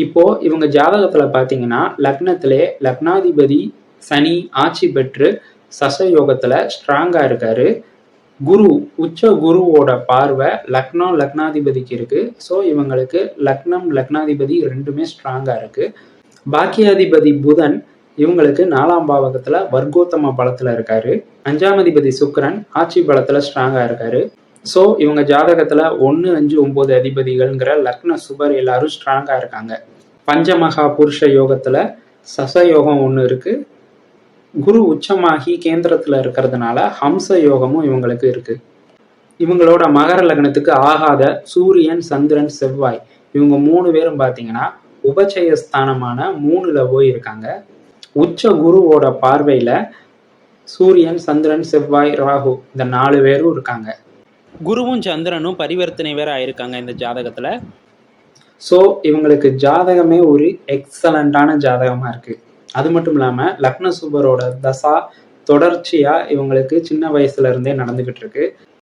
இப்போ இவங்க ஜாதகத்துல பாத்தீங்கன்னா லக்னத்திலே லக்னாதிபதி சனி ஆட்சி பெற்று சசயோகத்துல ஸ்ட்ராங்கா இருக்காரு. குரு உச்ச குருவோட பார்வை லக்னம் லக்னாதிபதிக்கு இருக்கு. ஸோ இவங்களுக்கு லக்னம் லக்னாதிபதி ரெண்டுமே ஸ்ட்ராங்கா இருக்கு. பாக்கியாதிபதி புதன் இவங்களுக்கு 4ஆம் பாவகத்துல வர்க்கோத்தம பலத்துல இருக்காரு. 5ஆம் அதிபதி சுக்கிரன் ஆட்சி பலத்துல ஸ்ட்ராங்கா இருக்காரு. ஸோ இவங்க ஜாதகத்துல 1, 5, 9 அதிபதிகள்ங்கிற லக்ன சுபர் எல்லாரும் ஸ்ட்ராங்கா இருக்காங்க. பஞ்சமகா புருஷ யோகத்துல சசயோகம் ஒன்று இருக்கு. குரு உச்சமாகி கேந்திரத்துல இருக்கிறதுனால ஹம்ச யோகமும் இவங்களுக்கு இருக்கு. இவங்களோட மகர லக்னத்துக்கு ஆகாத சூரியன் சந்திரன் செவ்வாய் இவங்க 3 பேரும் பாத்தீங்கன்னா உபச்சயஸ்தானமான 3ல போய் இருக்காங்க. உச்ச குருவோட பார்வையில சூரியன் சந்திரன் செவ்வாய் ராகு இந்த 4 பேரும் இருக்காங்க. குருவும் சந்திரனும் பரிவர்த்தனை வேற ஆயிருக்காங்க இந்த ஜாதகத்துல. ஸோ இவங்களுக்கு ஜாதகமே ஒரு எக்ஸலண்டான ஜாதகமா இருக்கு. அது மட்டும் இல்லாம லக்ன சுபரோட தசா தொடர்ச்சியா இவங்களுக்கு சின்ன வயசுல இருந்தே நடந்துகிட்டு இருக்கு.